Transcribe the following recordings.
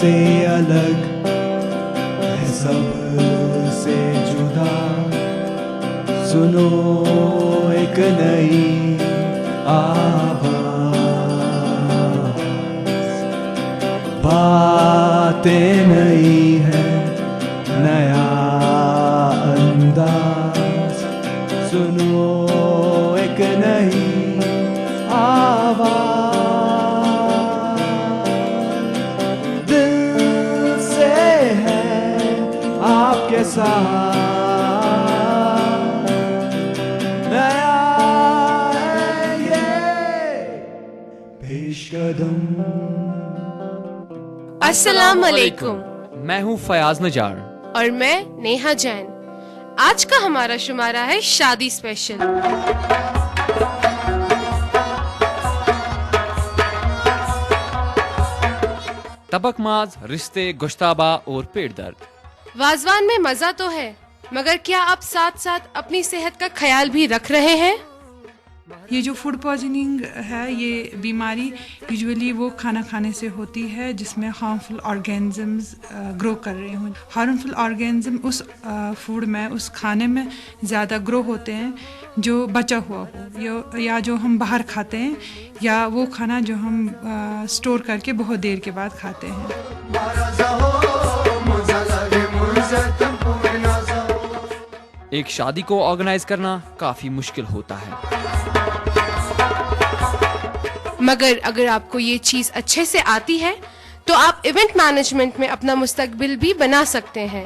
سے الگ ہے سب سے جدا. سنو ایک نئی آواز, باتیں نئی ہے نیا انداز. سنو ایک نئی آواز, دل سے ہے آپ کے ساتھ نیا ہے یہ پیش قدم. السلام علیکم, میں ہوں فیاض نجار اور میں نیہا جین. آج کا ہمارا شمارہ ہے شادی اسپیشل. تبک ماز, رشتے, گوشتابہ اور پیٹ درد. وازوان میں مزہ تو ہے, مگر کیا آپ ساتھ ساتھ اپنی صحت کا خیال بھی رکھ رہے ہیں؟ یہ جو فوڈ پوائزننگ ہے, یہ بیماری یوزولی وہ کھانا کھانے سے ہوتی ہے جس میں ہارمفل آرگینزمز گرو کر رہے ہوں. ہارمفل آرگینزم اس فوڈ میں, اس کھانے میں زیادہ گرو ہوتے ہیں جو بچا ہوا ہو, یا جو ہم باہر کھاتے ہیں, یا وہ کھانا جو ہم اسٹور کر کے بہت دیر کے بعد کھاتے ہیں. ایک شادی کو آرگنائز کرنا کافی مشکل ہوتا ہے, مگر اگر آپ کو یہ چیز اچھے سے آتی ہے تو آپ ایونٹ مینجمنٹ میں اپنا مستقبل بھی بنا سکتے ہیں.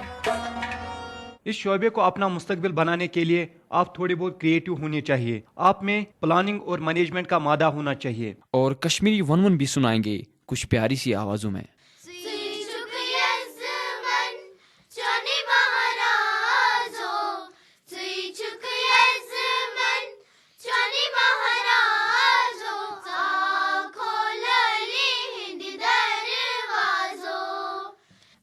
اس شعبے کو اپنا مستقبل بنانے کے لیے آپ تھوڑے بہت کریٹو ہونے چاہیے. آپ میں پلاننگ اور مینجمنٹ کا مادہ ہونا چاہیے. اور کشمیری ون ون بھی سنائیں گے کچھ پیاری سی آوازوں میں.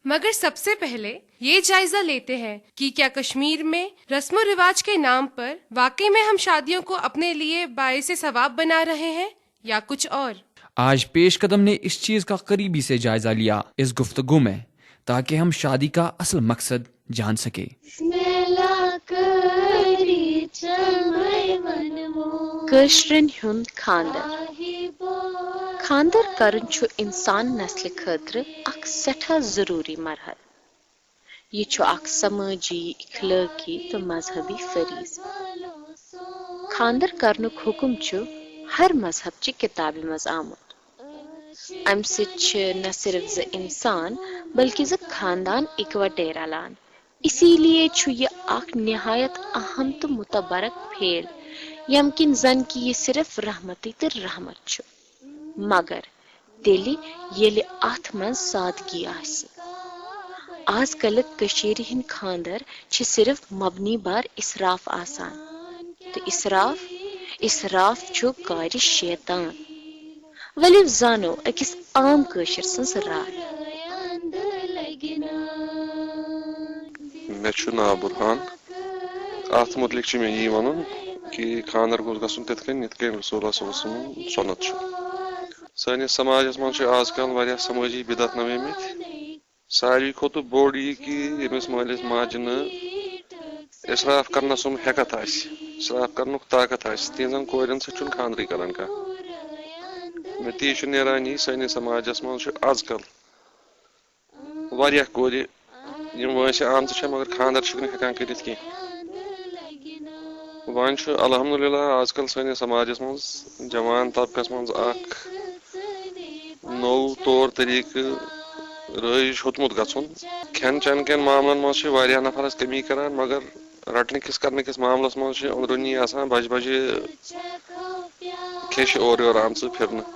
مگر سب سے پہلے یہ جائزہ لیتے ہیں کہ کیا کشمیر میں رسم و رواج کے نام پر واقعی میں ہم شادیوں کو اپنے لیے باعث ثواب بنا رہے ہیں یا کچھ اور. آج پیش قدم نے اس چیز کا قریبی سے جائزہ لیا اس گفتگو میں, تاکہ ہم شادی کا اصل مقصد جان سکیں. کٲشرٮ۪ن ہُنٛد خاندر. خاندر کرُن چھُ انسان نسلہِ خٲطرٕ اکھ سٮ۪ٹھاہ ضروٗری مرحل. یہِ چھُ اکھ سمٲجی, اخلٲقی تہٕ مذہبی فریض. خاندر کرنُک حُکم چھُ ہر مذہب چہِ کِتابہِ منٛز آمُت. امہِ سۭتۍ چھِ نہ صرف زٕ انسان بلکہِ زٕ خاندان اِکوٹے رلان. اسی لیے چھُ یہِ اکھ نہایت اہم تہٕ متبرک پھیل ییٚمہِ کِنۍ زن کہِ یہِ صرف رحمتٕے تہٕ رحمت چھُ, مگر تیٚلہِ ییٚلہِ اتھ منٛز سادگی آسہِ. آز کلٕکۍ کٔشیٖرِ ہٕنٛدۍ خاندر چھِ صرف مبنی بار اِسراف آسان, تہٕ اِسراف چھُ کارِ شیطان. ؤلِو زانو أکِس عام کٲشِر سٕنٛز راے. مےٚ چھُ ناو بُرہان. اتھ متعلق چھُ مےٚ یی ونُن کہِ خاندر گوٚژھ گژھُن تِتھ کٔنۍ یِتھ کٔنۍ رسول اللہ صلی اللہ علیہ وسلم سُنت چھُ. سٲنِس سماجس منٛز چھُ آز کل واریاہ سمٲجی بِدعت نوٲمٕتۍ. ساروی کھۄتہٕ بوٚڑ یہِ کہِ ییٚمِس مٲلِس ماجہِ نہٕ اِسراف کرنس سُم ہٮ۪کتھ آسہِ, اِسراف کرنُک طاقت آسہِ, تِہنٛزن کورٮ۪ن سۭتۍ چھُنہٕ خاندرٕے کران کانٛہہ. نتیٖجہٕ چھُ نیران یی, سٲنِس سماجس منٛز چھُ آز کل واریاہ کورِ یِم وٲنٛسہِ آمژٕ چھےٚ مگر خاندر چھِکھ نہٕ ہٮ۪کان کٔرِتھ کینٛہہ. وۄنۍ چھُ الحمدُاللہ آز کل سٲنِس سماجس منٛز جوان طبقس منٛز اکھ نوٚو طور طریٖقہٕ رٲیِج ہیوٚتمُت گژھُن. کھٮ۪ن چٮ۪ن کٮ۪ن معاملن منٛز چھِ واریاہ نفر حظ کٔمی کران, مگر رٹنہٕ کِس کرنہٕ کِس معاملس منٛز چھِ أنٛدروٗنی آسان بجہِ بجہِ کھیٚشہِ اورٕ یورٕ آمژٕ پھِرنہٕ.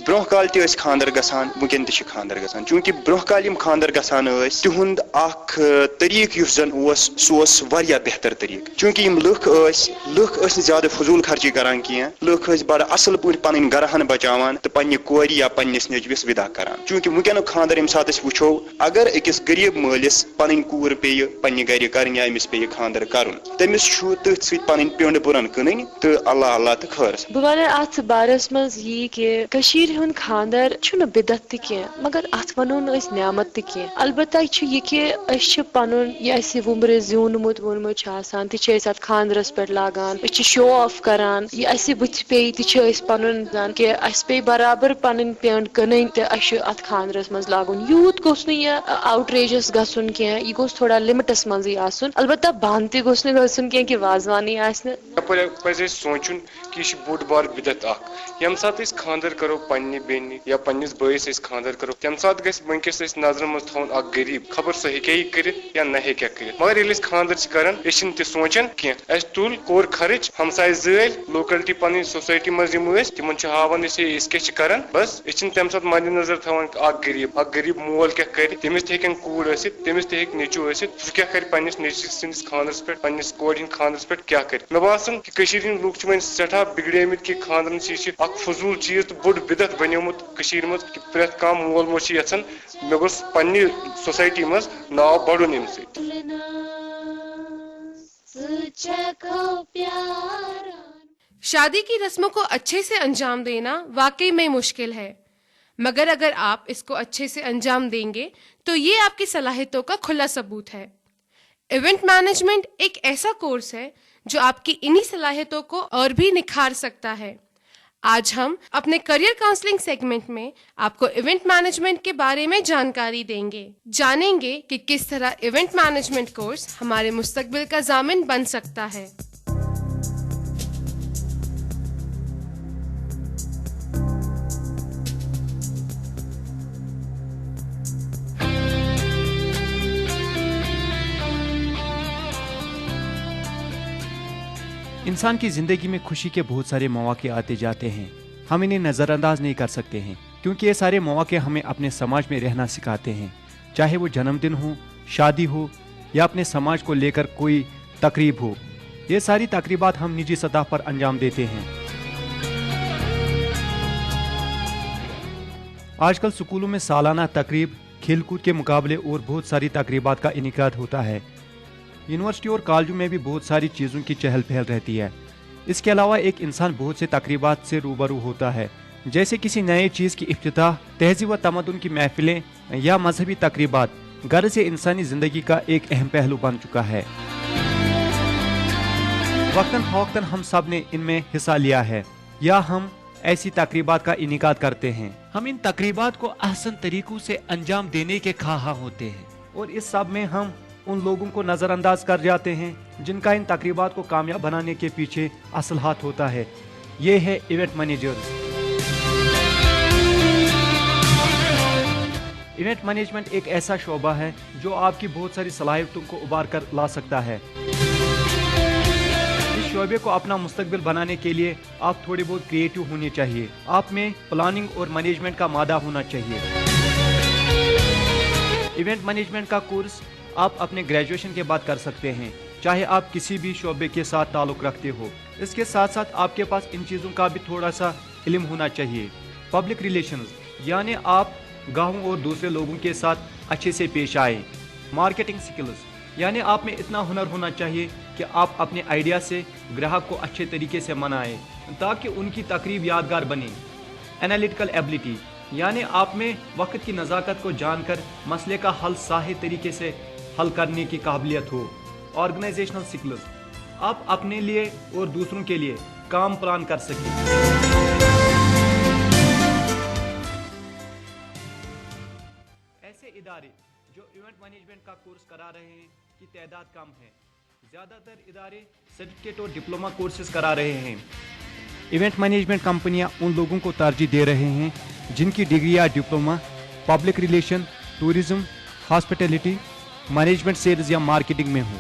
برونٛہہ کالہِ تہِ ٲسۍ خاندر گژھان, وٕنکٮ۪ن تہِ چھِ خاندر گژھان. چوٗنٛکہِ برونٛہہ کالہِ یِم خاندر گژھان ٲسۍ, تِہُنٛد اکھ طریٖقہٕ یُس زن اوس سُہ اوس واریاہ بہتر طریٖقہٕ. چوٗنٛکہِ یِم لُکھ ٲسۍ نہٕ زیادٕ فضوٗل خرچی کران کینٛہہ. لُکھ ٲسۍ بڑٕ اصل پٲٹھۍ پنٕنۍ گرہن بچاوان تہٕ پننہِ کورِ یا پننِس نیٚچوِس وِدا کران. چوٗنٛکہِ وٕنکٮ۪نُک خاندر ییٚمہِ ساتہٕ أسۍ وٕچھو, اگر أکِس غریٖب مٲلِس پنٕنۍ کوٗر پیٚیہِ پننہِ گرِ کرٕنۍ یا أمِس پیٚیہِ خاندر کرُن, تٔمِس چھُ تٔتھۍ سۭتۍ پنٕنۍ پیوٚنٛڈ بُرن کٕنٕنۍ تہٕ اللہ اللہ تہٕ خٲرس. بہٕ ونہٕ اتھ بارس منٛز یی کہِ کٔشیٖرِ کشیر ہند خاندر چھُنہٕ بدعت تہِ کینٛہہ مگر اتھ ونو نہٕ أسۍ نعمت تہِ کینٛہہ البتہ چھُ یہِ کہِ أسۍ چھِ پنُن یہِ اَسہِ وُمبرٕ زیوٗنمُت ووٚنمُت چھُ آسان تہِ چھِ أسۍ اتھ خاندرس پٮ۪ٹھ لاگان أسۍ چھِ شو آف کران یہِ اَسہِ بٕتھِ پیٚیہِ تہِ چھِ أسۍ پنُن زن کہِ اَسہِ پیٚیہِ برابر پنٕنۍ پیٚنٛڈ کٕنٕنۍ تہٕ اَسہِ چھُ اتھ خاندرس منٛز لاگُن یوٗت گوٚژھ نہٕ یہِ آوٹریجس گژھُن کینٛہہ یہِ گوٚژھ تھوڑا لمٹس منٛزٕے آسُن البتہ بنٛد تہِ گوٚژھ نہٕ گژھُن کینٛہہ کہِ وازوانٕے آسہِ نہٕ یپٲرۍ پزِ اَسہِ سونٛچُن کہِ یہِ چھِ بوٚڑ بار بدعت اکھ ییٚمہِ ساتہٕ أسۍ خاندر کرو پننہِ بیٚنہِ یا پننِس بٲیِس أسۍ خاندر کرو تمہِ ساتہٕ گژھِ وٕنکیٚس أسۍ نظرن منٛز تھاوُن اکھ غریٖب خبر سُہ ہیٚکیا یہِ کٔرِتھ یا نہ ہیٚکیا کٔرِتھ مگر ییٚلہِ أسۍ خاندر چھِ کران أسۍ چھِنہٕ تہِ سونٛچان کینٛہہ اَسہِ تُل کوٚر خرٕچ ہمساے زٲلۍ لوکلٹی پنٕنۍ سوسایٹی منٛز یِم ٲسۍ تِمن چھِ ہاوان أسۍ کیاہ چھِ کران بس أسۍ چھِنہٕ تمہِ ساتہٕ مدِ نظر تھاوان اکھ غریٖب مول کیاہ کرِ تٔمِس تہِ ہیٚکن کوٗر ٲسِتھ تٔمِس تہِ ہیٚکہِ نیٚچوٗ ٲسِتھ سُہ کیاہ کرِ پننِس نیٚچوِس سٕنٛدِس خاندرس پٮ۪ٹھ پننِس کورِ ہٕنٛدِ خاندرس پٮ۪ٹھ کیاہ کرِ مےٚ باسان کہِ کٔشیٖرِ ہٕنٛدۍ لُکھ چھِ وۄنۍ سٮ۪ٹھاہ بِگڑیمٕتۍ کہِ خاندرن چھِ یہِ چھِ اکھ فضوٗل چیٖز تہٕ بوٚڑ بدعت بنیومُت کٔشیٖرِ منٛز کہِ پرٛٮ۪تھ کانٛہہ مول موج چھِ یژھان مےٚ گوٚژھ پننہِ سوسایٹی منٛز ناو بڑُن امہِ سۭتۍ شادی کی رسموں کو اچھے سے انجام دینا واقعی میں مشکل ہے مگر اگر آپ اس کو اچھے سے انجام دیں گے تو یہ آپ کی صلاحیتوں کا کھلا ثبوت ہے۔ ایونٹ مینجمنٹ ایک ایسا کورس ہے جو آپ کی انہی صلاحیتوں کو اور بھی نکھار سکتا ہے۔ آج ہم اپنے کریئر کاؤنسلنگ سیگمنٹ میں آپ کو ایونٹ مینجمنٹ کے بارے میں جانکاری دیں گے، جانیں گے کہ کس طرح ایونٹ مینجمنٹ کورس ہمارے مستقبل کا ضامن بن سکتا ہے۔ انسان کی زندگی میں خوشی کے بہت سارے مواقع آتے جاتے ہیں، ہم انہیں نظر انداز نہیں کر سکتے ہیں کیونکہ یہ سارے مواقع ہمیں اپنے سماج میں رہنا سکھاتے ہیں، چاہے وہ جنم دن ہو، شادی ہو یا اپنے سماج کو لے کر کوئی تقریب ہو۔ یہ ساری تقریبات ہم نجی سطح پر انجام دیتے ہیں۔ آج کل سکولوں میں سالانہ تقریب، کھیل کود کے مقابلے اور بہت ساری تقریبات کا انعقاد ہوتا ہے۔ یونیورسٹی اور کالجوں میں بھی بہت ساری چیزوں کی چہل پہل رہتی ہے۔ اس کے علاوہ ایک انسان بہت سے تقریبات سے روبرو ہوتا ہے، جیسے کسی نئے چیز کی افتتاح، تہذیب و تمدن کی محفلیں یا مذہبی تقریبات غرض سے انسانی زندگی کا ایک اہم پہلو بن چکا ہے۔ وقتاً فوقتاً ہم سب نے ان میں حصہ لیا ہے یا ہم ایسی تقریبات کا انعقاد کرتے ہیں۔ ہم ان تقریبات کو احسن طریقوں سے انجام دینے کے خواہاں ہوتے ہیں اور اس سب میں ہم ان لوگوں کو نظر انداز کر جاتے ہیں جن کا ان تقریبات کو کامیاب بنانے کے پیچھے اصل ہاتھ ہوتا ہے۔ یہ ہے ایونٹ مینیجرز۔ ایونٹ مینجمنٹ ایک ایسا شعبہ ہے جو آپ کی بہت ساری صلاحیتوں کو ابھار کر لا سکتا ہے۔ اس شعبے کو اپنا مستقبل بنانے کے لیے آپ تھوڑے بہت کریٹو ہونے چاہیے، آپ میں پلاننگ اور مینجمنٹ کا مادہ ہونا چاہیے۔ ایونٹ مینجمنٹ کا کورس آپ اپنے گریجویشن کے بعد کر سکتے ہیں، چاہے آپ کسی بھی شعبے کے ساتھ تعلق رکھتے ہو۔ اس کے ساتھ ساتھ آپ کے پاس ان چیزوں کا بھی تھوڑا سا علم ہونا چاہیے۔ پبلک ریلیشنز یعنی آپ گاہکوں اور دوسرے لوگوں کے ساتھ اچھے سے پیش آئیں۔ مارکیٹنگ سکلز یعنی آپ میں اتنا ہنر ہونا چاہیے کہ آپ اپنے آئیڈیا سے گراہک کو اچھے طریقے سے منائیں تاکہ ان کی تقریب یادگار بنے۔ انالیٹیکل ایبلٹی یعنی آپ میں وقت کی نزاکت کو جان کر مسئلے کا حل صحیح طریقے سے حل کرنے کی قابلیت ہو۔ آرگنائزیشنل سکلز آپ اپنے لیے اور دوسروں کے لیے کام پلان کر سکیں۔ ایسے ادارے جو ایونٹ مینجمنٹ کا کورس کرا رہے ہیں کی تعداد کم ہے، زیادہ تر ادارے سرٹیفکیٹ اور ڈپلومہ کورسز کرا رہے ہیں۔ ایونٹ مینجمنٹ کمپنیاں ان لوگوں کو ترجیح دے رہے ہیں جن کی ڈگری یا diploma public relation, tourism, hospitality, management, sales یا مارکیٹنگ میں ہو۔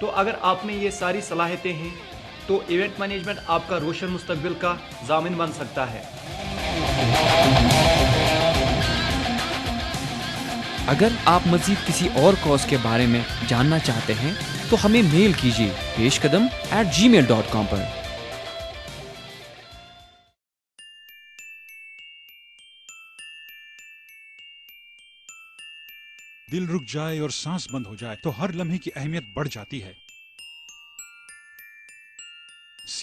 تو اگر آپ میں یہ ساری صلاحیتیں ہیں تو ایونٹ مینجمنٹ آپ کا روشن مستقبل کا ضامن بن سکتا ہے۔ اگر آپ مزید کسی اور کورس کے بارے میں جاننا چاہتے ہیں تو ہمیں میل کیجیے peshkadam@gmail.com پر۔ دل رک جائے اور سانس بند ہو جائے تو ہر لمحے کی اہمیت بڑھ جاتی ہے۔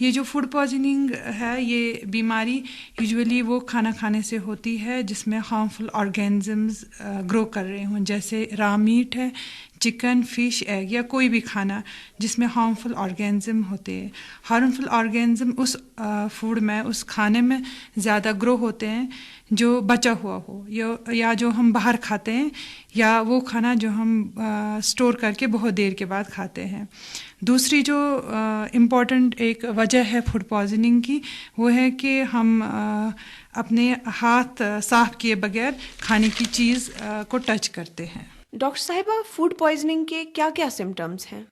یہ جو فوڈ پوائزننگ ہے یہ بیماری یوزولی وہ کھانا کھانے سے ہوتی ہے جس میں ہارمفل آرگینزمز گرو کر رہے ہوں، جیسے را میٹ ہے، چکن، فش، ایگ یا کوئی بھی کھانا جس میں ہارمفل آرگینزم ہوتے ہیں. ہارمفل آرگینزم اس فوڈ میں، اس کھانے میں زیادہ گرو ہوتے ہیں جو بچا ہوا ہو یا جو ہم باہر کھاتے ہیں یا وہ کھانا جو ہم اسٹور کر کے بہت دیر کے بعد کھاتے ہیں. دوسری جو امپورٹنٹ ایک وجہ ہے فوڈ پوائزننگ کی وہ ہے کہ ہم اپنے ہاتھ صاف کیے بغیر کھانے کی چیز کو ٹچ کرتے ہیں. ڈاکٹر صاحبہ، فوڈ پوائزننگ کے کیا کیا سمٹمز ہیں؟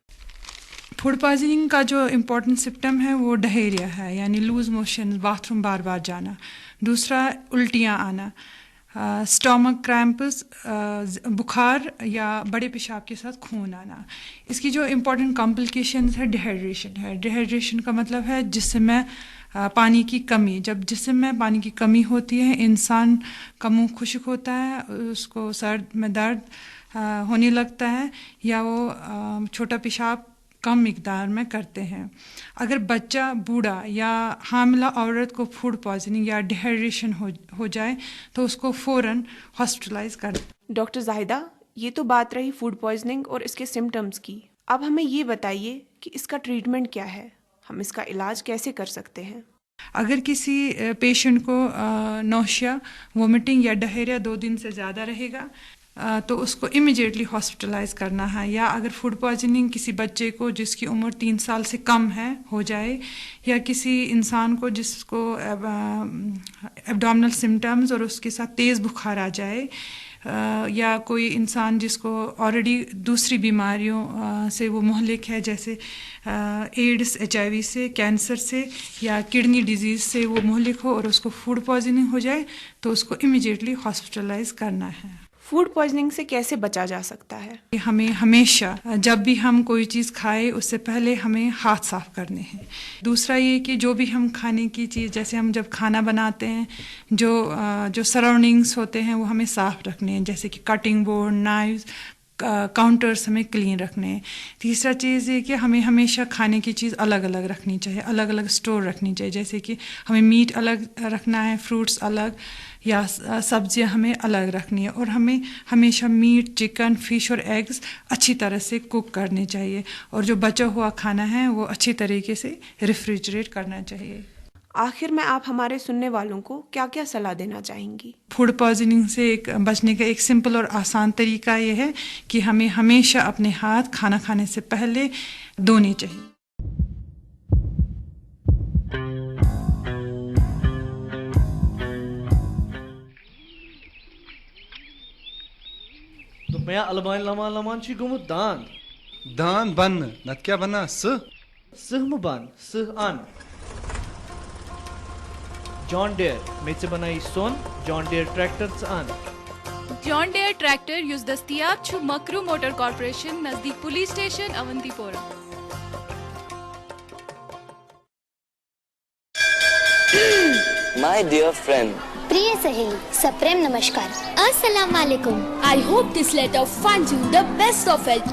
فوڈ پوائزننگ کا جو امپورٹنٹ سمٹم ہے وہ ڈہیریا ہے، یعنی لوز موشن، باتھ روم بار بار جانا. دوسرا الٹیاں آنا، اسٹامک کریمپس، بخار یا بڑے پیشاب کے ساتھ خون آنا. اس کی جو امپورٹنٹ کمپلیکیشنز ہے ڈیہائیڈریشن ہے. ڈیہائیڈریشن کا مطلب ہے جسم میں پانی کی کمی. جب جسم میں پانی کی کمی ہوتی ہے انسان کا منہ خشک ہوتا ہے، اس کو سر میں درد ہونے لگتا ہے یا وہ چھوٹا پیشاب کم مقدار میں کرتے ہیں. اگر بچہ، بوڑھا یا حاملہ عورت کو فوڈ پوائزننگ یا ڈیہائیڈریشن ہو جائے تو اس کو فوراً ہاسپٹلائز کر. ڈاکٹر زاہدہ، یہ تو بات رہی فوڈ پوائزننگ اور اس کے سمٹمز کی. اب ہمیں یہ بتائیے کہ اس کا ٹریٹمنٹ کیا ہے، ہم اس کا علاج کیسے کر سکتے ہیں؟ اگر کسی پیشنٹ کو نوشیا، وومٹنگ یا ڈہیریا 2 دن سے زیادہ رہے گا تو اس کو امیڈیٹلی ہاسپٹلائز کرنا ہے. یا اگر فوڈ پوائزننگ کسی بچے کو جس کی عمر 3 سال سے کم ہے ہو جائے، یا کسی انسان کو جس کو ایبڈومنل سمٹمز اور اس کے ساتھ تیز بخار آ جائے، یا کوئی انسان جس کو آلریڈی دوسری بیماریوں سے وہ مہلک ہے جیسے ایڈس، HIV سے، کینسر سے یا کڈنی ڈیزیز سے وہ مہلک ہو اور اس کو فوڈ پوائزننگ ہو جائے تو اس کو امیڈیٹلی ہاسپٹلائز کرنا ہے. فوڈ پوائزننگ سے کیسے بچا جا سکتا ہے؟ ہمیں ہمیشہ جب بھی ہم کوئی چیز کھائے اس سے پہلے ہمیں ہاتھ صاف کرنے ہیں. دوسرا یہ کہ جو بھی ہم کھانے کی چیز، جیسے ہم جب کھانا بناتے ہیں جو سراؤنڈنگس ہوتے ہیں وہ ہمیں صاف رکھنے ہیں، جیسے کہ کٹنگ بورڈ، نائفز، کاؤنٹرس ہمیں کلین رکھنے ہیں. تیسرا چیز یہ کہ ہمیں ہمیشہ کھانے کی چیز الگ الگ رکھنی چاہیے، الگ الگ اسٹور رکھنی چاہیے. جیسے کہ ہمیں میٹ الگ رکھنا ہے، فروٹس الگ، یا سبزیاں ہمیں الگ رکھنی ہے. اور ہمیں ہمیشہ میٹ، چکن، فش اور ایگز اچھی طرح سے کوک کرنے چاہیے. اور جو بچا ہوا کھانا ہے وہ اچھی طریقے سے ریفریجریٹ کرنا چاہیے. آخر میں آپ ہمارے سننے والوں کو کیا کیا صلاح دینا چاہیں گی؟ فوڈ پوائزننگ سے بچنے کا ایک سمپل اور آسان طریقہ یہ ہے کہ ہمیں ہمیشہ اپنے ہاتھ کھانا کھانے سے پہلے دھونے چاہیے. دوٚپمَے اَلبانہِ لمان لمان چھُے گوٚمُت دان بننہٕ نتہٕ کیٛاہ بننا سٕہہ مہٕ بن سٕہہ ان. جان ڈیر مےٚ ژٕ بنٲیی سۄن. جان ڈیر ٹریکٹر ژٕ ان. جان ڈیر ٹریکٹر یُس دٔستیاب چھُ مکرو موٹر کارپوریشن نزدیک پولیس سٹیشن اونتی پورہ. My dear friend. Priya Saheli, Saprem Namaskar. Assalamu alaikum. I hope this letter finds you the best of it.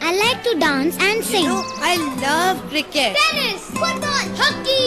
I like to dance and sing. I love cricket. Tennis, football, hockey.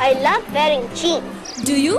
I love wearing jeans. Do you?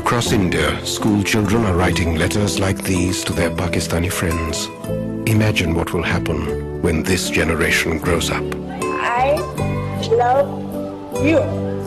Across India, school children are writing letters like these to their Pakistani friends. Imagine what will happen when this generation grows up. I love you.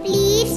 Please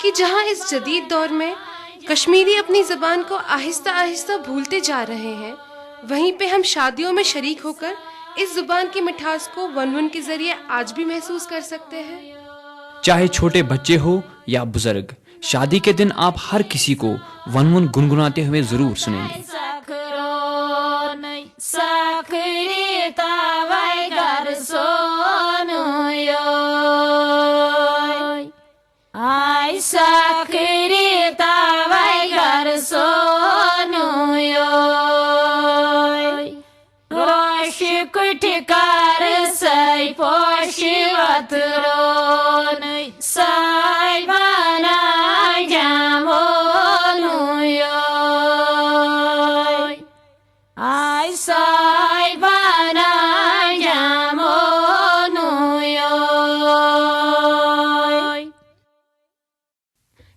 کہ جہاں اس جدید دور میں کشمیری اپنی زبان کو آہستہ آہستہ بھولتے جا رہے ہیں، وہیں پہ ہم شادیوں میں شریک ہو کر اس زبان کی مٹھاس کو ون ون کے ذریعے آج بھی محسوس کر سکتے ہیں؟ چاہے چھوٹے بچے ہو یا بزرگ، شادی کے دن آپ ہر کسی کو ون ون گنگناتے ہوئے ضرور سنیں گے۔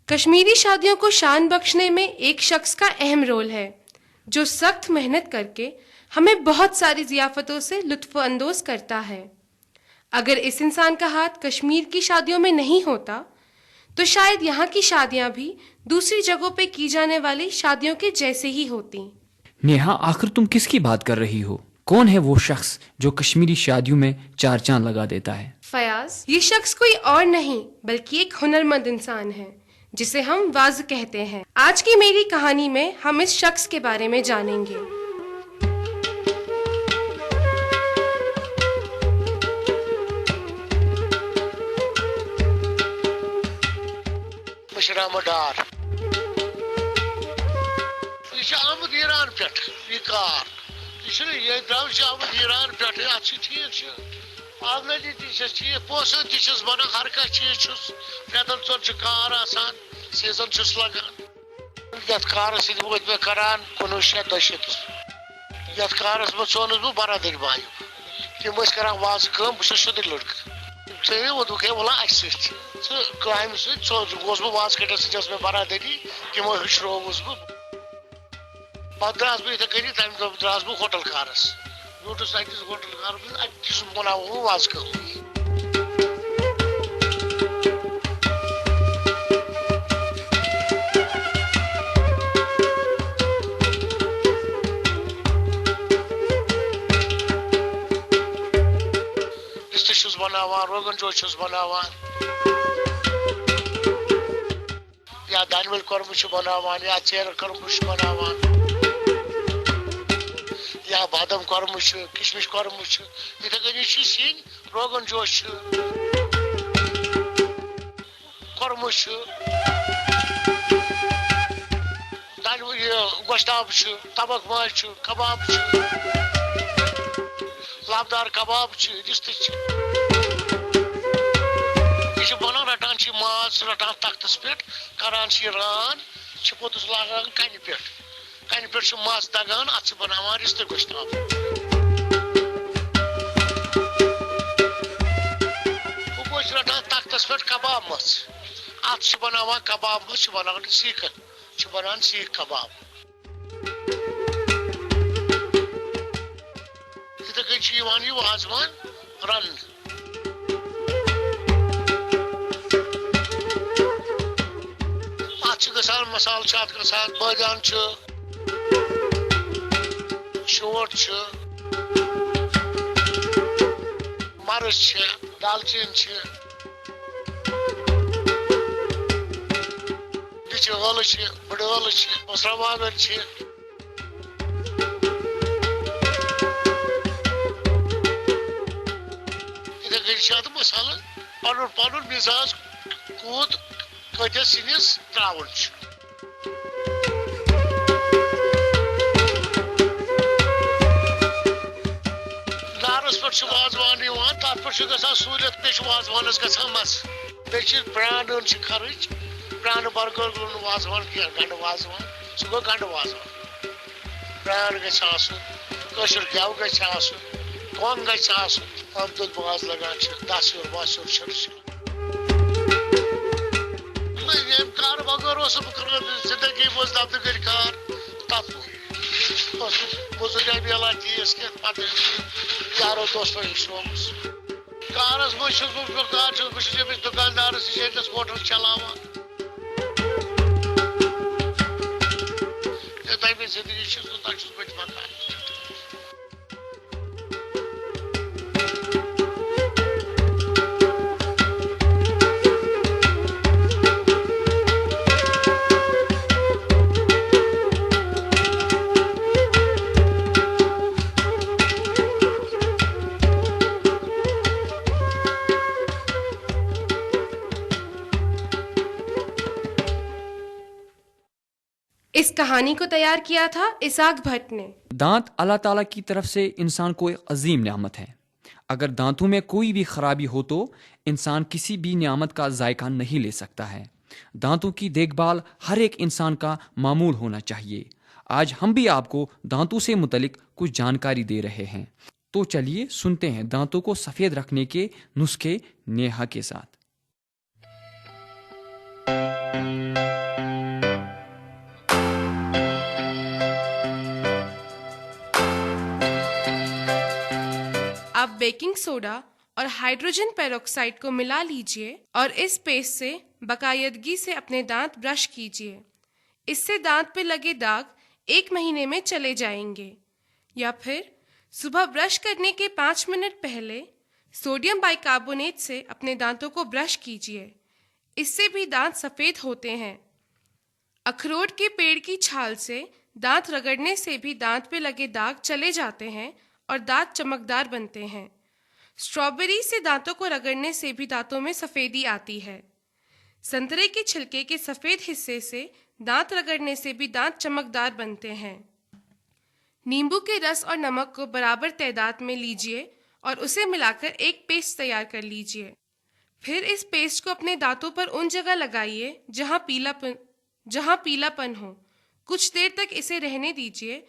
کشمیری شادیوں کو شان بخشنے میں ایک شخص کا اہم رول ہے جو سخت محنت کر کے ہمیں بہت ساری ضیافتوں سے لطف اندوز کرتا ہے۔ اگر اس انسان کا ہاتھ کشمیر کی شادیوں میں نہیں ہوتا تو شاید یہاں کی شادیاں بھی دوسری جگہوں پہ کی جانے والی شادیوں کے جیسے ہی ہوتی۔ نیہا، آخر تم کس کی بات کر رہی ہو؟ کون ہے وہ شخص جو کشمیری شادیوں میں چار چاند لگا دیتا ہے؟ فیاض، یہ شخص کوئی اور نہیں بلکہ ایک ہنرمند انسان ہے جسے ہم واز کہتے ہیں۔ آج کی میری کہانی میں ہم اس شخص کے بارے میں جانیں گے۔ مشرام ڈار یہ آمد ایران پہ یہ کار یہ درو آمد ایران پہ ٹھیک آمدنی تھی ٹھیک پوسن تھی بنان ہر کھانا چیز ریتن ژور کار آسان سیزن لگان یت کارس ست ووت مے کران 1972 یت کارس مز ژونس بہ برادری بایو تم کران واز کم بہ شدر لڑکہ ژے ووتھ ہے ولا اس کامہ ست گوس بہ واز کٹس ست مے برادری تمو ہشروس بہ پتہ دراس بہ اتھے کنی تمہ دہ دراس بہ ہوٹل کارس روٹس اکس ہوٹل کارس اتہ بناو بہ واز کم۔ بناوان روغن جوش بناوان یا دانول کورمہ بناوان یا ژیرٕ کورمہ بناوان یا بادام کورمہ کشمش کورمہ اتھے کنی سین روغن جوش کورمہ گوشتاب تبخ ماز کباب لابدار کباب رشتہ یہ بنان رٹان ماز رٹان تختس پہ کران ران پوتس لاگان کنہ پہ ماز دگان ات بناوان رشتہ گوشتاب گوش رٹان تختس پہ کباب مز ات بناوان کباب مز بناوان سیکھن بنان سیخ کباب اتھے کن یہ وازوان رن ات گسان مسال ات گسان بٲدیان شوٹ مرچ دالچین ٲلہٕ بٔڑ ٲلہٕ مَژرٛوانٛگن یِتھے کٔنۍ اتھ مسالن پنُن پنُن مزاج کوٗت کۭتِس سِنِس تراوُن چھُ نارس پٮ۪ٹھ چھُ وازوان یِوان تتھ پٮ۪ٹھ چھُ گژھان سہوٗلیت بیٚیہِ چھُ وازوانس گژھان مزٕ بیٚیہِ چھِ پرٛان ٲن چھِ خرٕچ پرٛانہٕ برگر گوٚو نہٕ وازوان کینٛہہ گنڈٕ وازوان سُہ گوٚو گنڈٕ وازوان پرٛان گژھِ آسُن کٲشُر گٮ۪و گژھِ آسُن کۄنٛگ گژھِ آسُن اَمہِ دۄد ماز لگان چھِ دَسیُر واسیُر چھُ ییٚمہِ کارٕ بغٲر اوسُس بہٕ کران زندگی منٛز لبنہٕ کٔرۍ کار تتھ موٚزوٗریا میلان تیٖژ کینٛہہ پتہٕ یارو دوستو ہیٚچھنووُس کارس مز چھُس بہٕ مقدار چھُس بہٕ چھُس أمِس دُکاندارس نِش ییٚتنس ہوٹل چلاوان تہٕ تَمہِ زندگی چھُس بہٕ تۄہہِ چھُس بہٕ پکان. اس کہانی کو تیار کیا تھا اسحاق بھٹ نے. دانت اللہ تعالیٰ کی طرف سے انسان کو ایک عظیم نعمت ہے. اگر دانتوں میں کوئی بھی خرابی ہو تو انسان کسی بھی نعمت کا ذائقہ نہیں لے سکتا ہے. دانتوں کی دیکھ بھال ہر ایک انسان کا معمول ہونا چاہیے. آج ہم بھی آپ کو دانتوں سے متعلق کچھ جانکاری دے رہے ہیں. تو چلیے سنتے ہیں دانتوں کو سفید رکھنے کے نسخے نیہا کے ساتھ. آپ بیکنگ سوڈا اور ہائیڈروجن پیروکسائڈ کو ملا لیجئے اور اس پیسٹ سے باقاعدگی سے اپنے دانت برش کیجئے. اس سے دانت پہ لگے داغ 1 مہینے میں چلے جائیں گے. یا پھر صبح برش کرنے کے 5 منٹ پہلے سوڈیم بائی کاربونیٹ سے اپنے دانتوں کو برش کیجئے. اس سے بھی دانت سفید ہوتے ہیں. اخروٹ کے پیڑ کی چھال سے دانت رگڑنے سے بھی دانت پہ لگے داغ چلے جاتے ہیں اور دانت چمکدار بنتے ہیں. اسٹرابیری سے دانتوں کو رگڑنے سے بھی دانتوں میں سفیدی آتی ہے. سنترے کے چھلکے کے سفید حصے سے دانت رگڑنے سے بھی دانت چمکدار بنتے ہیں. نیمبو کے رس اور نمک کو برابر تعداد میں لیجئے اور اسے ملا کر ایک پیسٹ تیار کر لیجئے. پھر اس پیسٹ کو اپنے دانتوں پر ان جگہ لگائیے جہاں پیلا پن ہو. کچھ دیر تک اسے رہنے دیجئے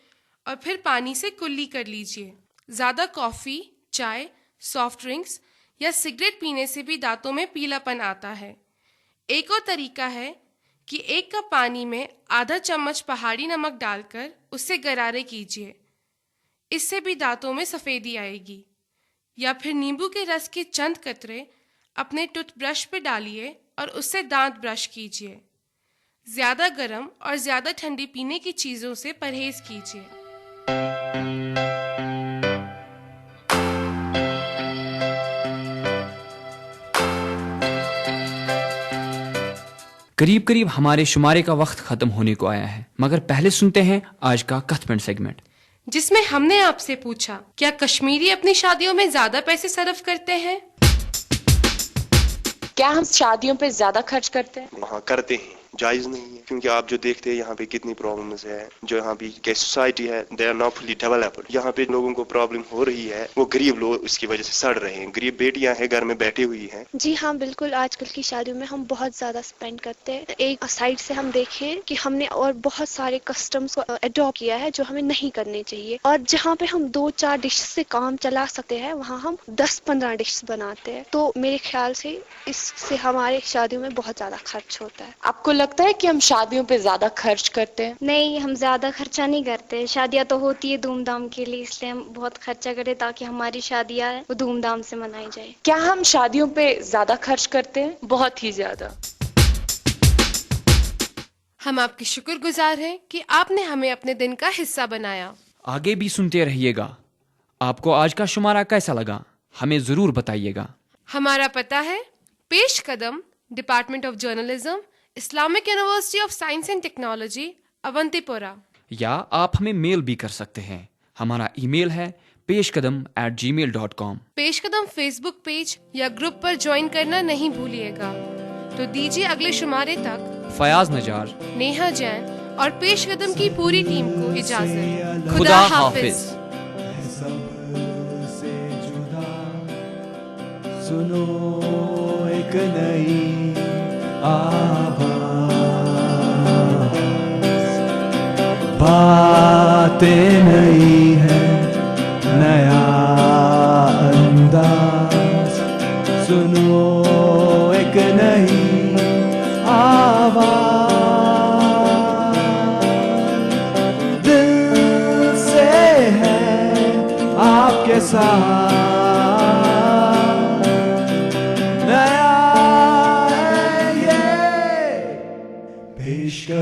اور پھر پانی سے کلی کر لیجئے. زیادہ کافی، چائے، سافٹ ڈرنکس یا سگریٹ پینے سے بھی دانتوں میں پیلا پن آتا ہے. ایک اور طریقہ ہے کہ 1 کپ پانی میں آدھا چمچ پہاڑی نمک ڈال کر اس سے غرارے کیجئے. اس سے بھی دانتوں میں سفیدی آئے گی. یا پھر نیمبو کے رس کے چند قطرے اپنے ٹوتھ برش پہ ڈالیے اور اس سے دانت برش کیجئے. زیادہ گرم اور زیادہ ٹھنڈی پینے کی چیزوں سے پرہیز کیجئے. قریب قریب ہمارے شمارے کا وقت ختم ہونے کو آیا ہے، مگر پہلے سنتے ہیں آج کا کتھمنٹ سیگمنٹ، جس میں ہم نے آپ سے پوچھا کیا کشمیری اپنی شادیوں میں زیادہ پیسے صرف کرتے ہیں؟ کیا ہم شادیوں پہ زیادہ خرچ کرتے ہیں؟ وہاں کرتے ہیں، جائز نہیں ہے، کیونکہ آپ جو دیکھتے ہیں یہاں پہ کتنی پرابلمز ہے. جو یہاں پہ سوسائٹی ہے they are not fully developed. یہاں پہ لوگوں کو پرابلم ہو رہی ہے، وہ غریب لوگ اس کی وجہ سے سڑ رہے ہیں. غریب بیٹیاں ہیں گھر میں بیٹھی ہوئی ہیں. جی ہاں بالکل، آج کل کی شادیوں میں ہم بہت زیادہ اسپینڈ کرتے ہیں. ایک سائڈ سے ہم دیکھیں کہ ہم نے اور بہت سارے کسٹمز کو اڈاپٹ کیا ہے جو ہمیں نہیں کرنے چاہیے، اور جہاں پہ ہم 2-4 ڈش سے کام چلا سکتے ہیں وہاں ہم 10-15 ڈش بناتے ہیں. تو میرے خیال سے اس سے ہمارے شادیوں میں بہت زیادہ خرچ ہوتا ہے. آپ کو لگتا ہے کہ ہم شادیوں پہ زیادہ خرچ کرتے ہیں؟ نہیں، ہم زیادہ خرچہ نہیں کرتے. شادیاں تو ہوتی ہے دھوم دھام کے لیے، اس لیے ہم بہت خرچہ کریں تاکہ ہماری شادیاں وہ دھوم دھام سے منائی جائے. کیا ہم شادیوں پہ زیادہ خرچ کرتے ہیں؟ بہت ہی زیادہ. ہم آپ کے شکر گزار ہیں کہ آپ نے ہمیں اپنے دن کا حصہ بنایا. آگے بھی سنتے رہیے گا. آپ کو آج کا شمارہ کیسا لگا ہمیں ضرور بتائیے گا. ہمارا پتہ ہے پیش قدم، department of journalism, Islamic University of Science and Technology, Awantipora. یا آپ ہمیں میل بھی کر سکتے ہیں. ہمارا ای میل ہے peshkadam@gmail.com. پیش قدم فیس بک پیج یا گروپ پر جوائن کرنا نہیں بھولیے گا. تو دیجیے اگلے شمارے تک فیاض نجار، نیہا جین اور پیش قدم کی پوری ٹیم کو اجازت. خدا حافظ. سنو ایک نئی آواز، باتیں نئی ہے، نیا انداز. سنو ایک نئی آواز، دل سے ہے آپ کے ساتھ.